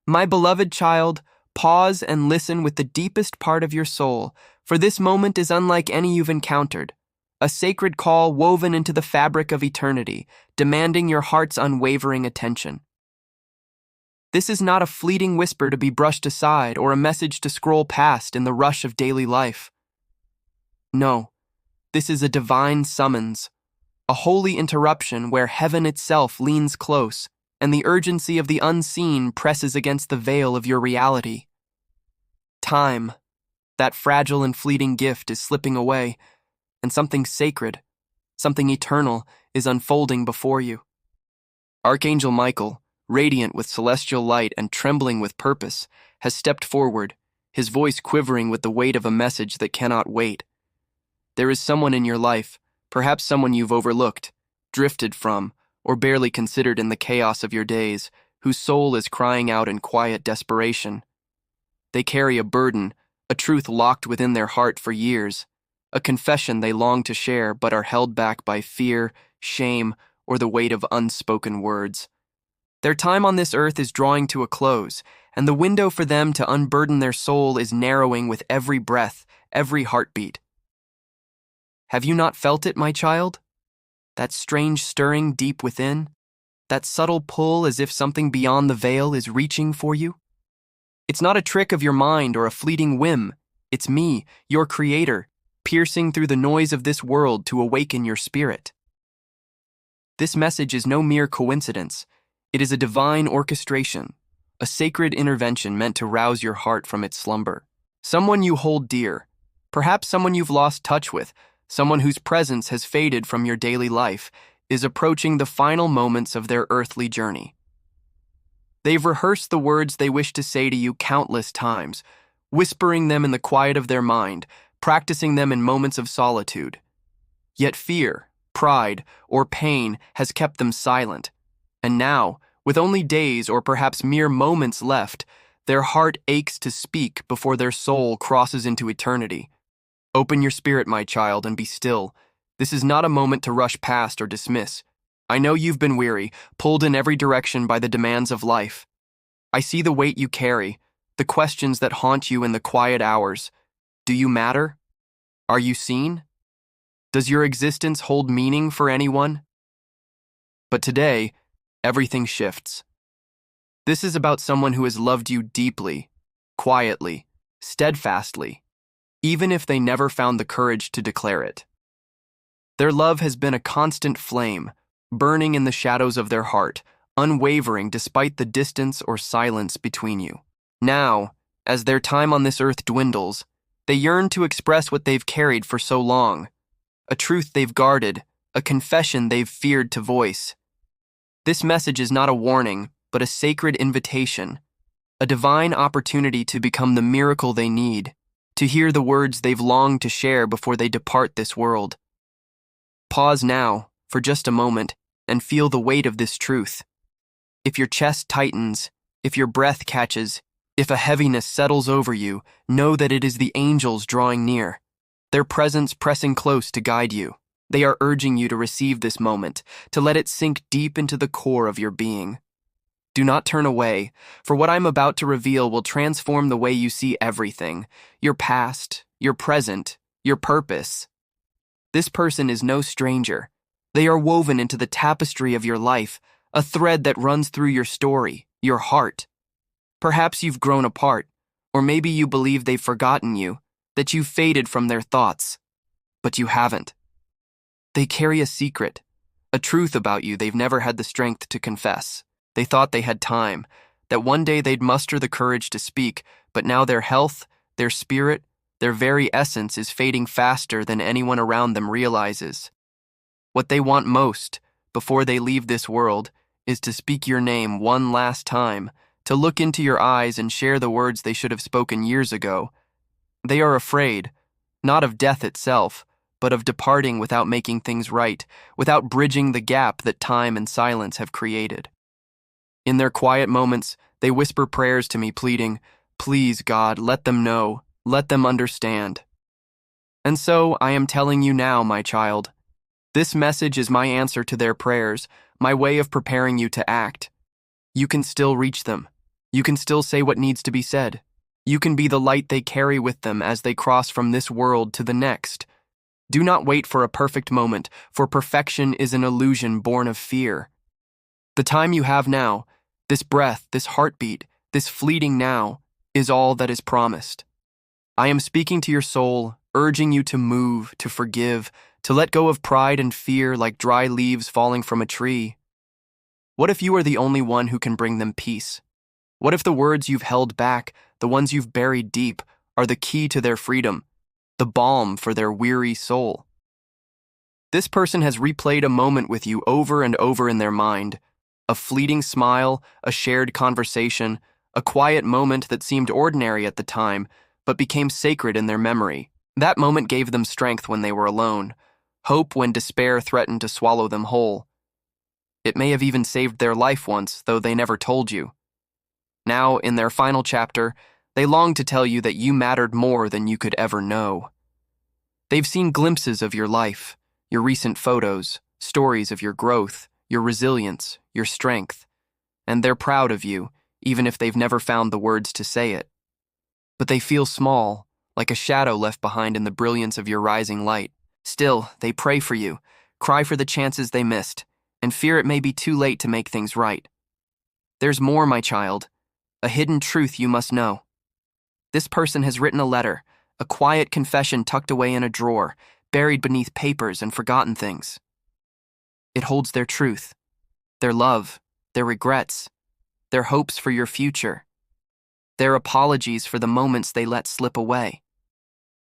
My beloved child, pause and listen with the deepest part of your soul, for this moment is unlike any you've encountered. A sacred call woven into the fabric of eternity, demanding your heart's unwavering attention. This is not a fleeting whisper to be brushed aside or a message to scroll past in the rush of daily life. No, this is a divine summons, a holy interruption where heaven itself leans close and the urgency of the unseen presses against the veil of your reality. Time, that fragile and fleeting gift, is slipping away, and something sacred, something eternal, is unfolding before you. Archangel Michael, radiant with celestial light and trembling with purpose, has stepped forward, his voice quivering with the weight of a message that cannot wait. There is someone in your life, perhaps someone you've overlooked, drifted from, or barely considered in the chaos of your days, whose soul is crying out in quiet desperation. They carry a burden, a truth locked within their heart for years, a confession they long to share but are held back by fear, shame, or the weight of unspoken words. Their time on this earth is drawing to a close, and the window for them to unburden their soul is narrowing with every breath, every heartbeat. Have you not felt it, my child? That strange stirring deep within? That subtle pull as if something beyond the veil is reaching for you? It's not a trick of your mind or a fleeting whim. It's me, your creator, piercing through the noise of this world to awaken your spirit. This message is no mere coincidence. It is a divine orchestration, a sacred intervention meant to rouse your heart from its slumber. Someone you hold dear, perhaps someone you've lost touch with, someone whose presence has faded from your daily life, is approaching the final moments of their earthly journey. They've rehearsed the words they wish to say to you countless times, whispering them in the quiet of their mind, practicing them in moments of solitude. Yet fear, pride, or pain has kept them silent, and now, with only days or perhaps mere moments left, their heart aches to speak before their soul crosses into eternity. Open your spirit, my child, and be still. This is not a moment to rush past or dismiss. I know you've been weary, pulled in every direction by the demands of life. I see the weight you carry, the questions that haunt you in the quiet hours. Do you matter? Are you seen? Does your existence hold meaning for anyone? But today, everything shifts. This is about someone who has loved you deeply, quietly, steadfastly, even if they never found the courage to declare it. Their love has been a constant flame, burning in the shadows of their heart, unwavering despite the distance or silence between you. Now, as their time on this earth dwindles, they yearn to express what they've carried for so long, a truth they've guarded, a confession they've feared to voice. This message is not a warning, but a sacred invitation, a divine opportunity to become the miracle they need, to hear the words they've longed to share before they depart this world. Pause now, for just a moment, and feel the weight of this truth. If your chest tightens, if your breath catches, if a heaviness settles over you, know that it is the angels drawing near, their presence pressing close to guide you. They are urging you to receive this moment, to let it sink deep into the core of your being. Do not turn away, for what I'm about to reveal will transform the way you see everything, your past, your present, your purpose. This person is no stranger. They are woven into the tapestry of your life, a thread that runs through your story, your heart. Perhaps you've grown apart, or maybe you believe they've forgotten you, that you've faded from their thoughts. But you haven't. They carry a secret, a truth about you they've never had the strength to confess. They thought they had time, that one day they'd muster the courage to speak, but now their health, their spirit, their very essence is fading faster than anyone around them realizes. What they want most, before they leave this world, is to speak your name one last time, to look into your eyes and share the words they should have spoken years ago. They are afraid, not of death itself, but of departing without making things right, without bridging the gap that time and silence have created. In their quiet moments, they whisper prayers to me, pleading, "Please, God, let them know, let them understand." And so I am telling you now, my child, this message is my answer to their prayers, my way of preparing you to act. You can still reach them. You can still say what needs to be said. You can be the light they carry with them as they cross from this world to the next. Do not wait for a perfect moment, for perfection is an illusion born of fear. The time you have now, this breath, this heartbeat, this fleeting now, is all that is promised. I am speaking to your soul, urging you to move, to forgive, to let go of pride and fear like dry leaves falling from a tree. What if you are the only one who can bring them peace? What if the words you've held back, the ones you've buried deep, are the key to their freedom, the balm for their weary soul? This person has replayed a moment with you over and over in their mind, a fleeting smile, a shared conversation, a quiet moment that seemed ordinary at the time, but became sacred in their memory. That moment gave them strength when they were alone, hope when despair threatened to swallow them whole. It may have even saved their life once, though they never told you. Now, in their final chapter, they long to tell you that you mattered more than you could ever know. They've seen glimpses of your life, your recent photos, stories of your growth, your resilience, your strength, and they're proud of you, even if they've never found the words to say it. But they feel small, like a shadow left behind in the brilliance of your rising light. Still, they pray for you, cry for the chances they missed, and fear it may be too late to make things right. There's more, my child, a hidden truth you must know. This person has written a letter, a quiet confession tucked away in a drawer, buried beneath papers and forgotten things. It holds their truth, their love, their regrets, their hopes for your future, their apologies for the moments they let slip away.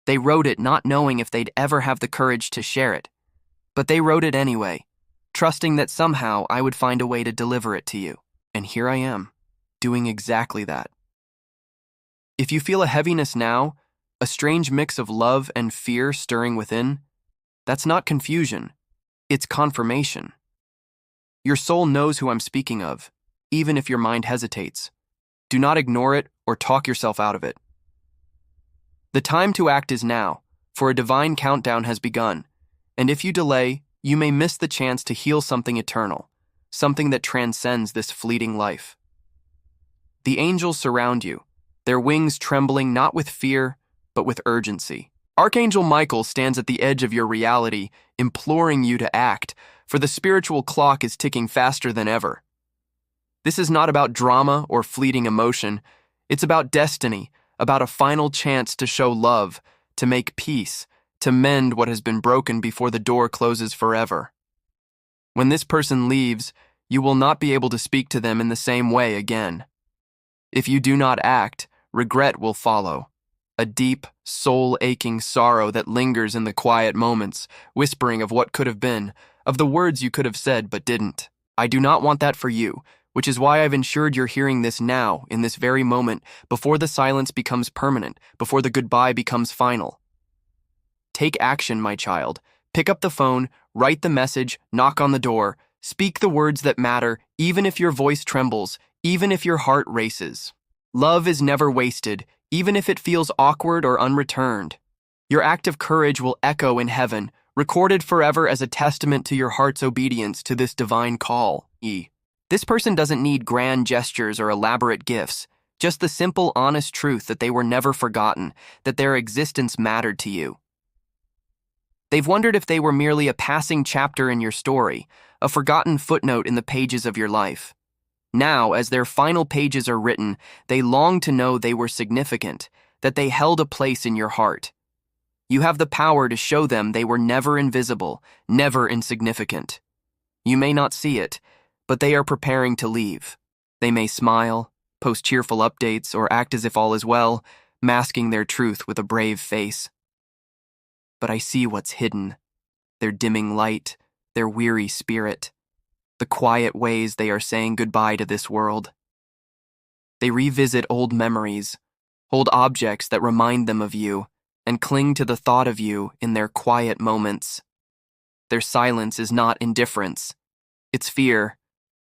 They wrote it not knowing if they'd ever have the courage to share it, but they wrote it anyway, trusting that somehow I would find a way to deliver it to you. And here I am, doing exactly that. If you feel a heaviness now, a strange mix of love and fear stirring within, that's not confusion, it's confirmation. Your soul knows who I'm speaking of, even if your mind hesitates. Do not ignore it or talk yourself out of it. The time to act is now, for a divine countdown has begun, and if you delay, you may miss the chance to heal something eternal, something that transcends this fleeting life. The angels surround you, their wings trembling not with fear, but with urgency. Archangel Michael stands at the edge of your reality, imploring you to act, for the spiritual clock is ticking faster than ever. This is not about drama or fleeting emotion. It's about destiny, about a final chance to show love, to make peace, to mend what has been broken before the door closes forever. When this person leaves, you will not be able to speak to them in the same way again. If you do not act, regret will follow. A deep, soul-aching sorrow that lingers in the quiet moments, whispering of what could have been, of the words you could have said but didn't. I do not want that for you, which is why I've ensured you're hearing this now, in this very moment, before the silence becomes permanent, before the goodbye becomes final. Take action, my child. Pick up the phone, write the message, knock on the door, speak the words that matter, even if your voice trembles, even if your heart races. Love is never wasted, even if it feels awkward or unreturned. Your act of courage will echo in heaven, recorded forever as a testament to your heart's obedience to this divine call. This person doesn't need grand gestures or elaborate gifts, just the simple, honest truth that they were never forgotten, that their existence mattered to you. They've wondered if they were merely a passing chapter in your story, a forgotten footnote in the pages of your life. Now, as their final pages are written, they long to know they were significant, that they held a place in your heart. You have the power to show them they were never invisible, never insignificant. You may not see it, but they are preparing to leave. They may smile, post cheerful updates, or act as if all is well, masking their truth with a brave face. But I see what's hidden, their dimming light, their weary spirit, the quiet ways they are saying goodbye to this world. They revisit old memories, hold objects that remind them of you, and cling to the thought of you in their quiet moments. Their silence is not indifference. It's fear,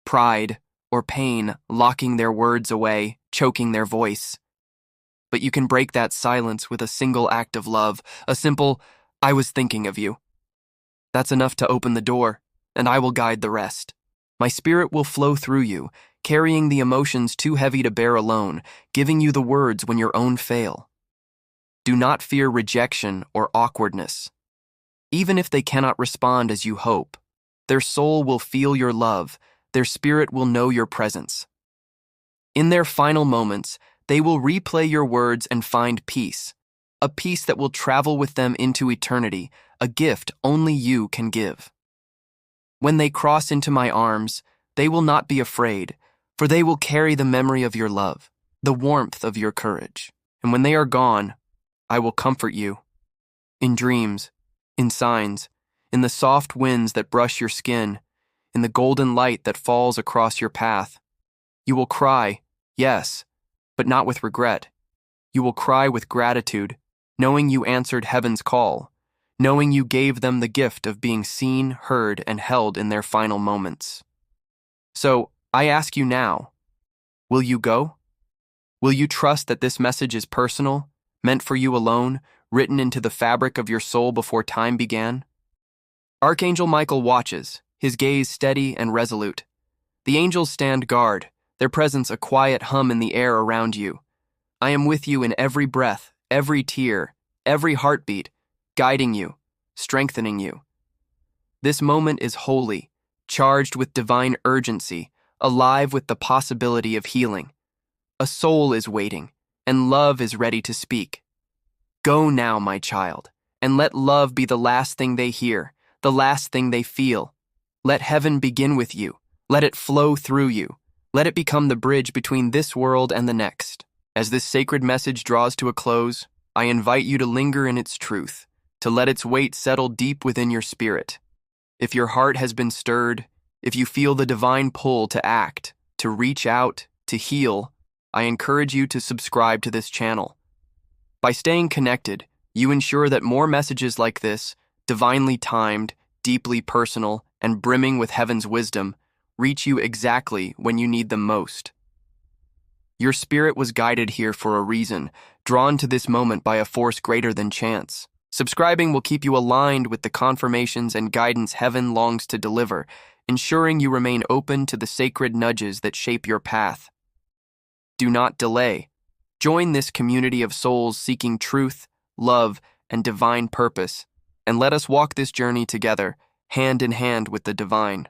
pride, or pain locking their words away, choking their voice. But you can break that silence with a single act of love, a simple, "I was thinking of you." That's enough to open the door, and I will guide the rest. My spirit will flow through you, carrying the emotions too heavy to bear alone, giving you the words when your own fail. Do not fear rejection or awkwardness. Even if they cannot respond as you hope, their soul will feel your love, their spirit will know your presence. In their final moments, they will replay your words and find peace, a peace that will travel with them into eternity, a gift only you can give. When they cross into my arms, they will not be afraid, for they will carry the memory of your love, the warmth of your courage. And when they are gone, I will comfort you. In dreams, in signs, in the soft winds that brush your skin, in the golden light that falls across your path. You will cry, yes, but not with regret. You will cry with gratitude, knowing you answered heaven's call, knowing you gave them the gift of being seen, heard, and held in their final moments. So, I ask you now, will you go? Will you trust that this message is personal, meant for you alone, written into the fabric of your soul before time began? Archangel Michael watches, his gaze steady and resolute. The angels stand guard, their presence a quiet hum in the air around you. I am with you in every breath, every tear, every heartbeat, guiding you, strengthening you. This moment is holy, charged with divine urgency, alive with the possibility of healing. A soul is waiting, and love is ready to speak. Go now, my child, and let love be the last thing they hear, the last thing they feel. Let heaven begin with you. Let it flow through you. Let it become the bridge between this world and the next. As this sacred message draws to a close, I invite you to linger in its truth, to let its weight settle deep within your spirit. If your heart has been stirred, if you feel the divine pull to act, to reach out, to heal, I encourage you to subscribe to this channel. By staying connected, you ensure that more messages like this, divinely timed, deeply personal, and brimming with heaven's wisdom, reach you exactly when you need them most. Your spirit was guided here for a reason, drawn to this moment by a force greater than chance. Subscribing will keep you aligned with the confirmations and guidance heaven longs to deliver, ensuring you remain open to the sacred nudges that shape your path. Do not delay. Join this community of souls seeking truth, love, and divine purpose, and let us walk this journey together, hand in hand with the divine.